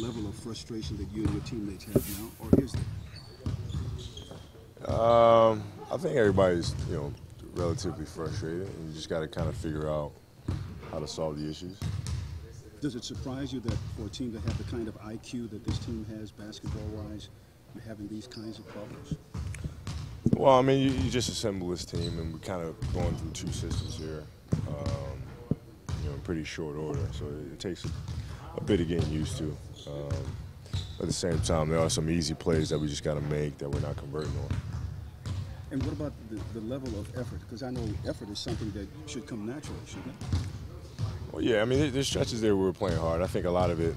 level of frustration that you and your teammates have now, or is there? I think everybody's, relatively frustrated, and you just got to kind of figure out how to solve the issues. Does it surprise you that for a team to have the kind of IQ that this team has basketball-wise, you're having these kinds of problems? Well, I mean, you just assemble this team, and we're kind of going through two systems here, in pretty short order. So it takes a bit of getting used to. At the same time, there are some easy plays that we just got to make that we're not converting on. And what about the level of effort? Because I know effort is something that should come naturally, shouldn't it? Well, yeah, I mean, there's stretches there where we're playing hard. I think a lot of it,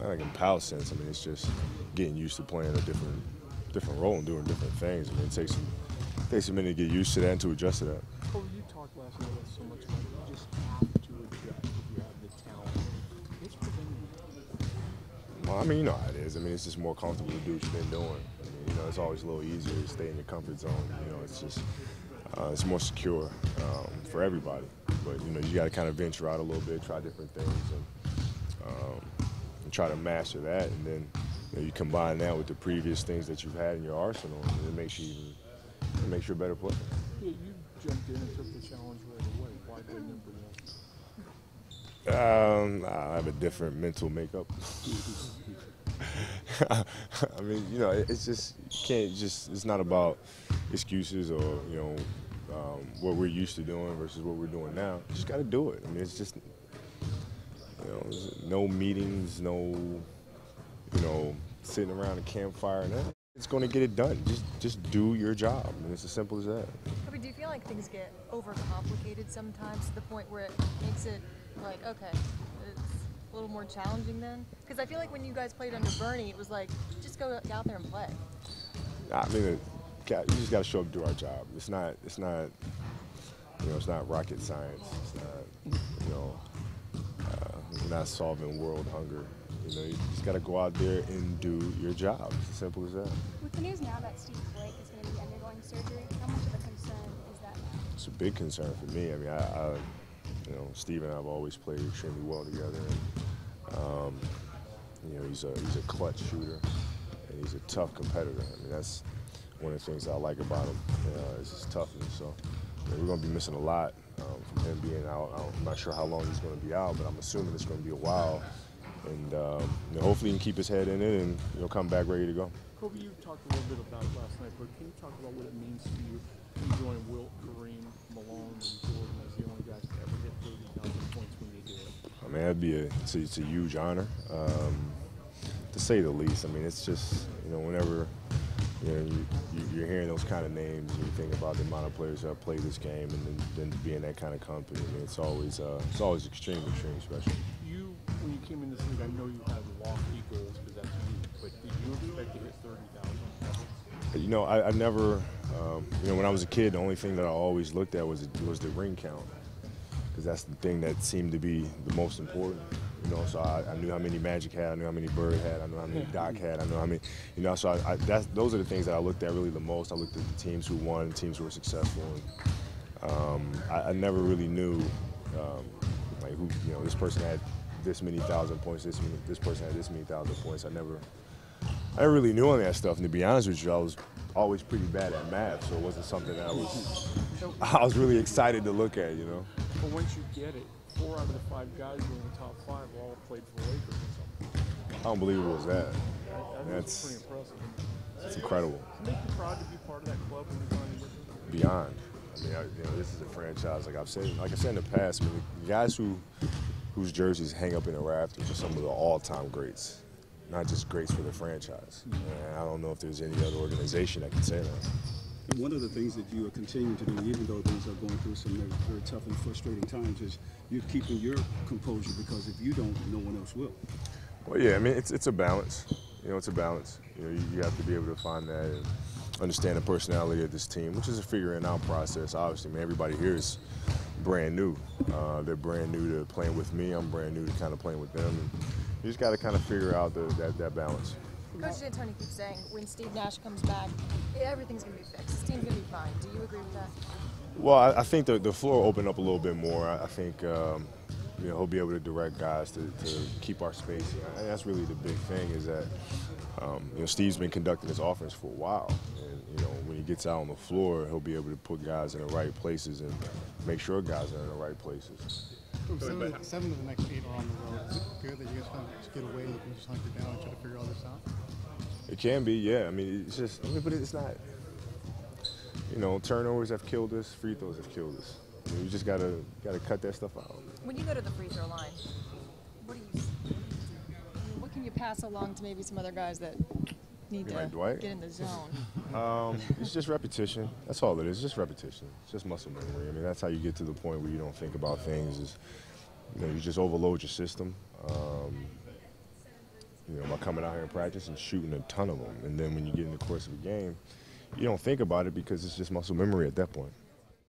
like in Powell's sense, I mean, it's just getting used to playing a different role and doing different things. I mean, it takes a minute to get used to that and to adjust to that. Kobe, you talked last night about so much about you just have to adjust if you have the talent. What's preventing you? Well, I mean, you know how it is. I mean, it's just more comfortable to do what you've been doing. I mean, it's always a little easier to stay in your comfort zone. It's just it's more secure for everybody. But you got to kind of venture out a little bit, try different things, and try to master that. And then you combine that with the previous things that you've had in your arsenal, and it makes you a better player. Yeah, you jumped in and took the challenge right away. Why didn't everybody else? I have a different mental makeup. I mean, it's just it's not about excuses or what we're used to doing versus what we're doing now. You just got to do it. I mean, it's just no meetings, no sitting around a campfire. And it's going to get it done. Just do your job. I mean, it's as simple as that. But do you feel like things get overcomplicated sometimes to the point where it makes it like, okay, it's a little more challenging then? Because I feel like when you guys played under Bernie, it was like, just go out there and play. I mean, you just got to show up and do our job. It's not rocket science. It's not, we're not solving world hunger. You just got to go out there and do your job. It's as simple as that. With the news now that Steve Blake is going to be undergoing surgery, how much of a concern is that now? It's a big concern for me. I mean, Steve and I have always played extremely well together. And, he's a clutch shooter, and he's a tough competitor. I mean, that's one of the things I like about him. Is his toughness. So we're going to be missing a lot from him being out. I'm not sure how long he's going to be out, but I'm assuming it's going to be a while. And hopefully he can keep his head in it and come back ready to go. Kobe, you talked a little bit about it last night, but can you talk about what it means to you to join Wilt, Kareem, Malone, and Jordan as the only guys to ever hit 30,000 points when they do it? I mean, it's a huge honor, to say the least. I mean, it's just whenever you're hearing those kind of names, and you think about the amount of players that have played this game, and then to be in that kind of company, I mean, it's always extremely special. When you came in this league, I know you had lofty goals because that's you, but did you expect to hit 30,000? I never, when I was a kid, the only thing that I always looked at was the ring count, because that's the thing that seemed to be the most important. So I knew how many Magic had, I knew how many Bird had, I knew how many Doc had, I knew how many, so those are the things that I looked at really the most. I looked at the teams who won, teams who were successful, and I never really knew, who, this person had this many thousand points, this person had this many thousand points. I never really knew any of that stuff, and to be honest with you, I was always pretty bad at math, so it wasn't something that I was really excited to look at, But once you get it, 4 out of the 5 guys who are in the top 5 all played for Lakers or something. How unbelievable is that? That's pretty impressive. It's incredible. Does it make you proud to be part of that club when you finally get there? Beyond. I mean, this is a franchise, like I said in the past, I mean, the guys whose jerseys hang up in the rafters are some of the all-time greats, not just greats for the franchise. And I don't know if there's any other organization that can say that. And one of the things that you are continuing to do, even though things are going through some very tough and frustrating times, is you're keeping your composure, because if you don't, no one else will. Well, yeah, I mean, it's a balance. It's a balance. You have to be able to find that and understand the personality of this team, which is a figuring out process. Obviously, everybody here is brand new. They're brand new to playing with me. I'm brand new to kind of playing with them. And you just got to kind of figure out that balance. Coach D'Antoni keeps saying when Steve Nash comes back, everything's going to be fixed. This team's going to be fine. Do you agree with that? Well, I think the floor opened up a little bit more. I think, he'll be able to direct guys to keep our space. And that's really the big thing is that, Steve's been conducting his offense for a while. And, when he gets out on the floor, he'll be able to put guys in the right places and make sure guys are in the right places. Seven of the next 8 are on the road. Is it fair that you guys kind of just get away and just hunker down and try to figure all this out? It can be, yeah. I mean, it's just, but it's not, turnovers have killed us, free throws have killed us. You just gotta cut that stuff out. When you go to the free throw line, what can you pass along to maybe some other guys that need to Dwight? get in the zone? It's just repetition. That's all it is. It's just repetition. It's just muscle memory. I mean, that's how you get to the point where you don't think about things. Is you just overload your system. By coming out here and practice and shooting a ton of them, and then when you get in the course of a game, you don't think about it because it's just muscle memory at that point.